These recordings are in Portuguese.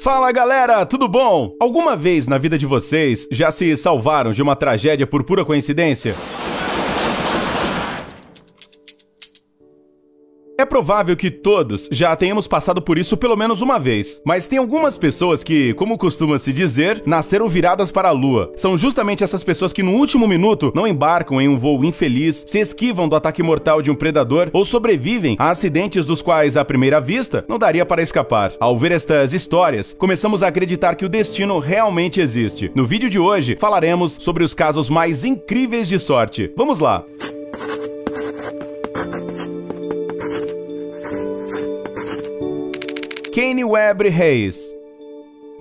Fala galera, tudo bom? Alguma vez na vida de vocês já se salvaram de uma tragédia por pura coincidência? É provável que todos já tenhamos passado por isso pelo menos uma vez, mas tem algumas pessoas que, como costuma se dizer, nasceram viradas para a lua. São justamente essas pessoas que no último minuto não embarcam em um voo infeliz, se esquivam do ataque mortal de um predador ou sobrevivem a acidentes dos quais, à primeira vista, não daria para escapar. Ao ver estas histórias, começamos a acreditar que o destino realmente existe. No vídeo de hoje, falaremos sobre os casos mais incríveis de sorte. Vamos lá! Kanye Webber Hayes.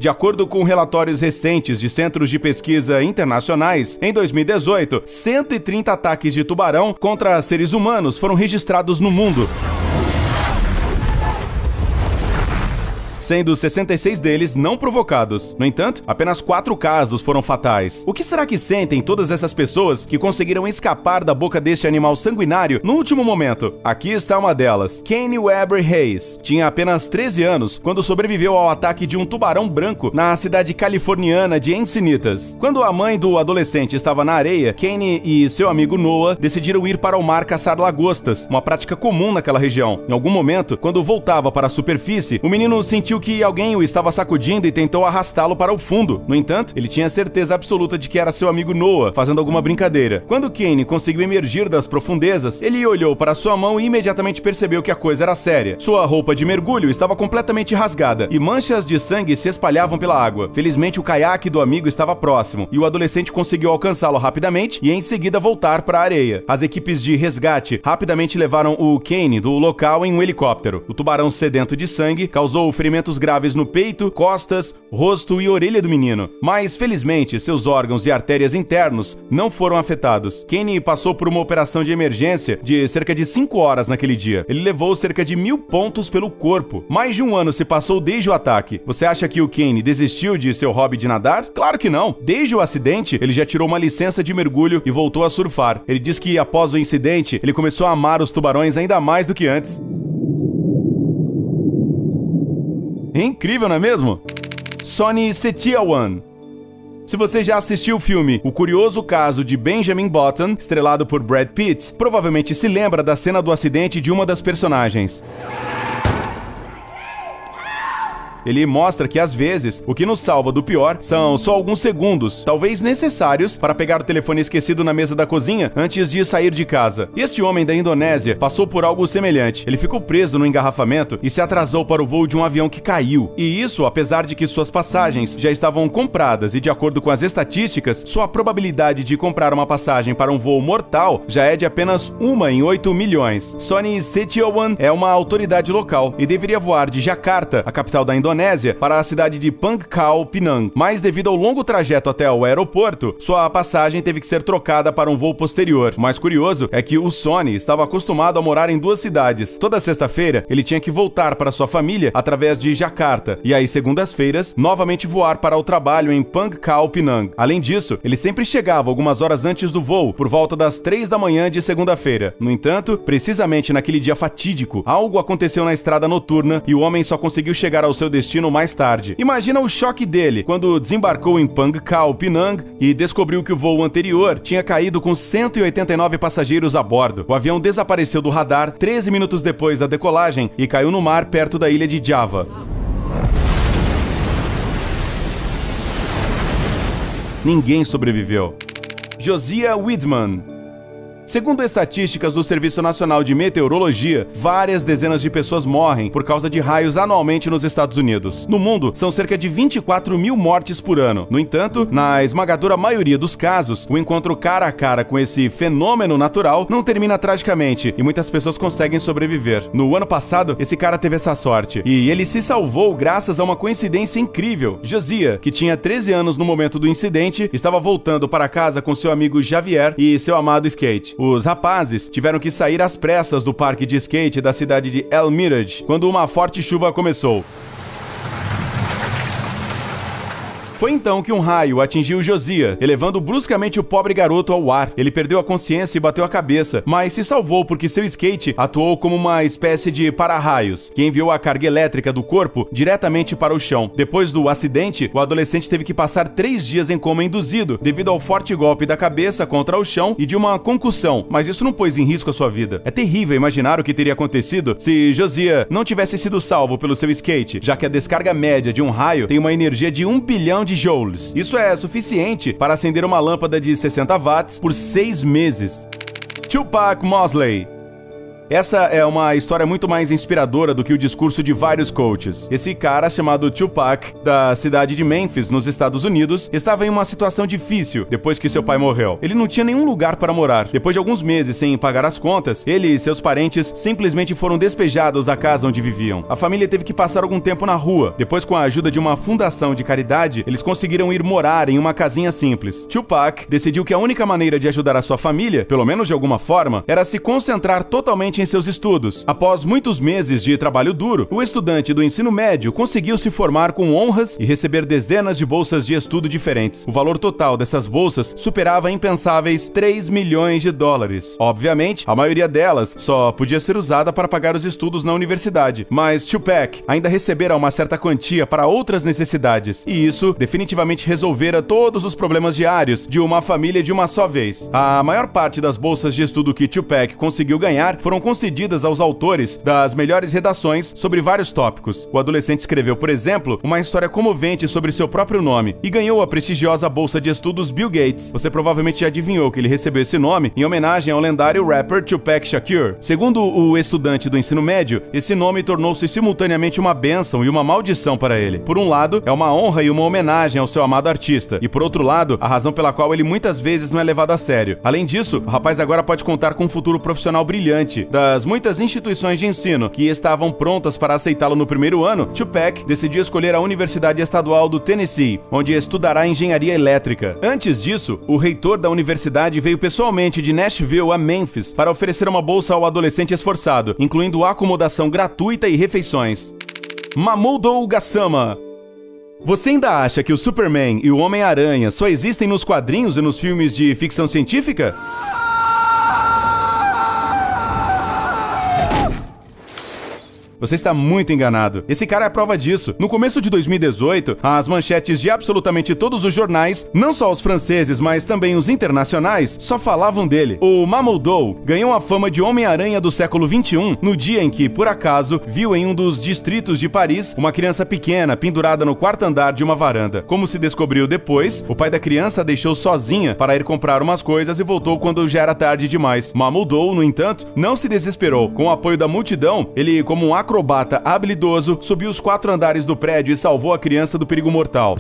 De acordo com relatórios recentes de centros de pesquisa internacionais, em 2018, 130 ataques de tubarão contra seres humanos foram registrados no mundo, sendo 66 deles não provocados. No entanto, apenas 4 casos foram fatais. O que será que sentem todas essas pessoas que conseguiram escapar da boca deste animal sanguinário no último momento? Aqui está uma delas. Kanye Webber Hayes tinha apenas 13 anos quando sobreviveu ao ataque de um tubarão branco na cidade californiana de Encinitas. Quando a mãe do adolescente estava na areia, Kanye e seu amigo Noah decidiram ir para o mar caçar lagostas, uma prática comum naquela região. Em algum momento, quando voltava para a superfície, o menino sentiu que alguém o estava sacudindo e tentou arrastá-lo para o fundo. No entanto, ele tinha certeza absoluta de que era seu amigo Noah fazendo alguma brincadeira. Quando Kanye conseguiu emergir das profundezas, ele olhou para sua mão e imediatamente percebeu que a coisa era séria. Sua roupa de mergulho estava completamente rasgada e manchas de sangue se espalhavam pela água. Felizmente, o caiaque do amigo estava próximo e o adolescente conseguiu alcançá-lo rapidamente e em seguida voltar para a areia. As equipes de resgate rapidamente levaram o Kanye do local em um helicóptero. O tubarão sedento de sangue causou ferimentos graves no peito, costas, rosto e orelha do menino. Mas, felizmente, seus órgãos e artérias internos não foram afetados. Kanye passou por uma operação de emergência de cerca de 5 horas naquele dia. Ele levou cerca de 1000 pontos pelo corpo. Mais de um ano se passou desde o ataque. Você acha que o Kanye desistiu de seu hobby de nadar? Claro que não. Desde o acidente, ele já tirou uma licença de mergulho e voltou a surfar. Ele diz que, após o incidente, ele começou a amar os tubarões ainda mais do que antes. Incrível, não é mesmo? Sonny Setiawan. Se você já assistiu o filme O Curioso Caso de Benjamin Button, estrelado por Brad Pitt, provavelmente se lembra da cena do acidente de uma das personagens. Ele mostra que, às vezes, o que nos salva do pior são só alguns segundos, talvez necessários, para pegar o telefone esquecido na mesa da cozinha antes de sair de casa. Este homem da Indonésia passou por algo semelhante. Ele ficou preso no engarrafamento e se atrasou para o voo de um avião que caiu. E isso, apesar de que suas passagens já estavam compradas e, de acordo com as estatísticas, sua probabilidade de comprar uma passagem para um voo mortal já é de apenas 1 em 8 milhões. Sonny Setiawan é uma autoridade local e deveria voar de Jakarta, a capital da Indonésia, para a cidade de Pangkal Pinang, mas devido ao longo trajeto até o aeroporto, sua passagem teve que ser trocada para um voo posterior. O mais curioso é que o Sonny estava acostumado a morar em 2 cidades. Toda sexta-feira, ele tinha que voltar para sua família através de Jakarta, e aí segundas-feiras, novamente voar para o trabalho em Pangkal Pinang. Além disso, ele sempre chegava algumas horas antes do voo, por volta das 3 da manhã de segunda-feira. No entanto, precisamente naquele dia fatídico, algo aconteceu na estrada noturna e o homem só conseguiu chegar ao seu destino mais tarde. Imagina o choque dele quando desembarcou em Pangkal Pinang e descobriu que o voo anterior tinha caído com 189 passageiros a bordo. O avião desapareceu do radar 13 minutos depois da decolagem e caiu no mar perto da ilha de Java. Ninguém sobreviveu. Josiah Widman. Segundo estatísticas do Serviço Nacional de Meteorologia, várias dezenas de pessoas morrem por causa de raios anualmente nos Estados Unidos. No mundo, são cerca de 24 mil mortes por ano. No entanto, na esmagadora maioria dos casos, o encontro cara a cara com esse fenômeno natural não termina tragicamente e muitas pessoas conseguem sobreviver. No ano passado, esse cara teve essa sorte e ele se salvou graças a uma coincidência incrível. Josiah, que tinha 13 anos no momento do incidente, estava voltando para casa com seu amigo Javier e seu amado skate. Os rapazes tiveram que sair às pressas do parque de skate da cidade de El Mirage quando uma forte chuva começou. Foi então que um raio atingiu Josiah, elevando bruscamente o pobre garoto ao ar. Ele perdeu a consciência e bateu a cabeça, mas se salvou porque seu skate atuou como uma espécie de para-raios, que enviou a carga elétrica do corpo diretamente para o chão. Depois do acidente, o adolescente teve que passar 3 dias em coma induzido, devido ao forte golpe da cabeça contra o chão e de uma concussão, mas isso não pôs em risco a sua vida. É terrível imaginar o que teria acontecido se Josiah não tivesse sido salvo pelo seu skate, já que a descarga média de um raio tem uma energia de 1 bilhão de joules. Isso é suficiente para acender uma lâmpada de 60 watts por 6 meses. Tupac Mosley. Essa é uma história muito mais inspiradora do que o discurso de vários coaches. Esse cara, chamado Tupac, da cidade de Memphis, nos Estados Unidos, estava em uma situação difícil depois que seu pai morreu. Ele não tinha nenhum lugar para morar. Depois de alguns meses sem pagar as contas, ele e seus parentes simplesmente foram despejados da casa onde viviam. A família teve que passar algum tempo na rua. Depois, com a ajuda de uma fundação de caridade, eles conseguiram ir morar em uma casinha simples. Tupac decidiu que a única maneira de ajudar a sua família, pelo menos de alguma forma, era se concentrar totalmente em seus estudos. Após muitos meses de trabalho duro, o estudante do ensino médio conseguiu se formar com honras e receber dezenas de bolsas de estudo diferentes. O valor total dessas bolsas superava impensáveis 3 milhões de dólares. Obviamente, a maioria delas só podia ser usada para pagar os estudos na universidade, mas Tupac ainda recebera uma certa quantia para outras necessidades, e isso definitivamente resolvera todos os problemas diários de uma família de uma só vez. A maior parte das bolsas de estudo que Tupac conseguiu ganhar foram concedidas aos autores das melhores redações sobre vários tópicos. O adolescente escreveu, por exemplo, uma história comovente sobre seu próprio nome e ganhou a prestigiosa bolsa de estudos Bill Gates. Você provavelmente já adivinhou que ele recebeu esse nome em homenagem ao lendário rapper Tupac Shakur. Segundo o estudante do ensino médio, esse nome tornou-se simultaneamente uma bênção e uma maldição para ele. Por um lado, é uma honra e uma homenagem ao seu amado artista, e por outro lado, a razão pela qual ele muitas vezes não é levado a sério. Além disso, o rapaz agora pode contar com um futuro profissional brilhante. Das muitas instituições de ensino que estavam prontas para aceitá-lo no primeiro ano, Tupac decidiu escolher a Universidade Estadual do Tennessee, onde estudará engenharia elétrica. Antes disso, o reitor da universidade veio pessoalmente de Nashville a Memphis para oferecer uma bolsa ao adolescente esforçado, incluindo acomodação gratuita e refeições. Mamoudou Gassama. Você ainda acha que o Superman e o Homem-Aranha só existem nos quadrinhos e nos filmes de ficção científica? Você está muito enganado. Esse cara é a prova disso. No começo de 2018, as manchetes de absolutamente todos os jornais, não só os franceses, mas também os internacionais, só falavam dele. O Mamoudou ganhou a fama de Homem-Aranha do século XXI no dia em que, por acaso, viu em um dos distritos de Paris uma criança pequena pendurada no 4º andar de uma varanda. Como se descobriu depois, o pai da criança a deixou sozinha para ir comprar umas coisas e voltou quando já era tarde demais. Mamoudou, no entanto, não se desesperou. Com o apoio da multidão, ele, como um acrobata habilidoso, subiu os 4 andares do prédio e salvou a criança do perigo mortal.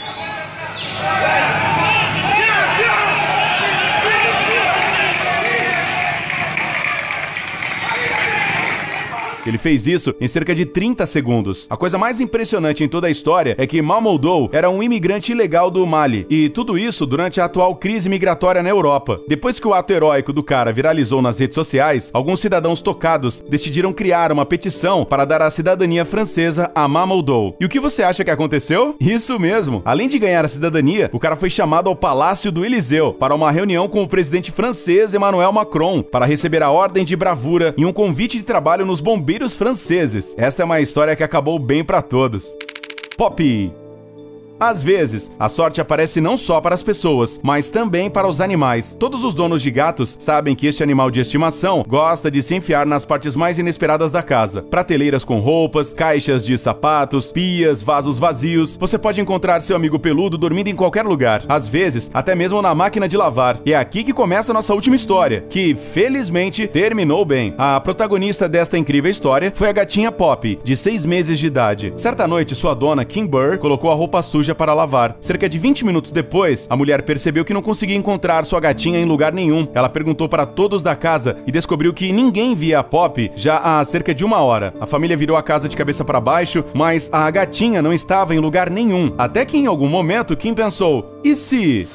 Ele fez isso em cerca de 30 segundos. A coisa mais impressionante em toda a história é que Mamoudou era um imigrante ilegal do Mali, e tudo isso durante a atual crise migratória na Europa. Depois que o ato heróico do cara viralizou nas redes sociais, alguns cidadãos tocados decidiram criar uma petição para dar a cidadania francesa a Mamoudou. E o que você acha que aconteceu? Isso mesmo! Além de ganhar a cidadania, o cara foi chamado ao Palácio do Eliseu para uma reunião com o presidente francês Emmanuel Macron para receber a Ordem de Bravura e um convite de trabalho nos bombeiros franceses. Esta é uma história que acabou bem para todos. Poppy. Às vezes, a sorte aparece não só para as pessoas, mas também para os animais. Todos os donos de gatos sabem que este animal de estimação gosta de se enfiar nas partes mais inesperadas da casa. Prateleiras com roupas, caixas de sapatos, pias, vasos vazios. Você pode encontrar seu amigo peludo dormindo em qualquer lugar. Às vezes, até mesmo na máquina de lavar. E é aqui que começa a nossa última história, que, felizmente, terminou bem. A protagonista desta incrível história foi a gatinha Poppy, de 6 meses de idade. Certa noite, sua dona, Kim Burr, colocou a roupa suja para lavar. Cerca de 20 minutos depois, a mulher percebeu que não conseguia encontrar sua gatinha em lugar nenhum. Ela perguntou para todos da casa e descobriu que ninguém via a Poppy já há cerca de 1 hora. A família virou a casa de cabeça para baixo, mas a gatinha não estava em lugar nenhum. Até que em algum momento, Kim pensou: e se...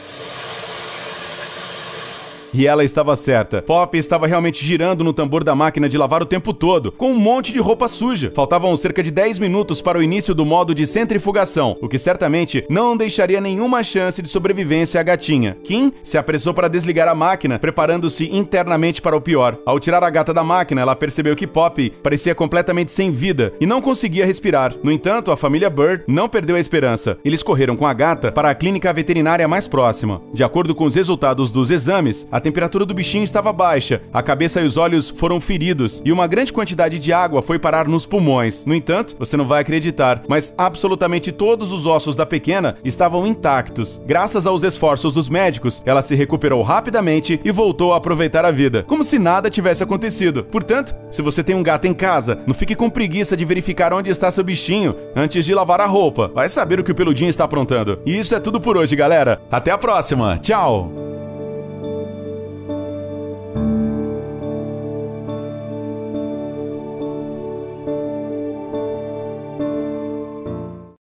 E ela estava certa. Poppy estava realmente girando no tambor da máquina de lavar o tempo todo, com um monte de roupa suja. Faltavam cerca de 10 minutos para o início do modo de centrifugação, o que certamente não deixaria nenhuma chance de sobrevivência à gatinha. Kim se apressou para desligar a máquina, preparando-se internamente para o pior. Ao tirar a gata da máquina, ela percebeu que Poppy parecia completamente sem vida e não conseguia respirar. No entanto, a família Bird não perdeu a esperança. Eles correram com a gata para a clínica veterinária mais próxima. De acordo com os resultados dos exames, a temperatura do bichinho estava baixa, a cabeça e os olhos foram feridos e uma grande quantidade de água foi parar nos pulmões. No entanto, você não vai acreditar, mas absolutamente todos os ossos da pequena estavam intactos. Graças aos esforços dos médicos, ela se recuperou rapidamente e voltou a aproveitar a vida, como se nada tivesse acontecido. Portanto, se você tem um gato em casa, não fique com preguiça de verificar onde está seu bichinho antes de lavar a roupa. Vai saber o que o peludinho está aprontando. E isso é tudo por hoje, galera. Até a próxima. Tchau!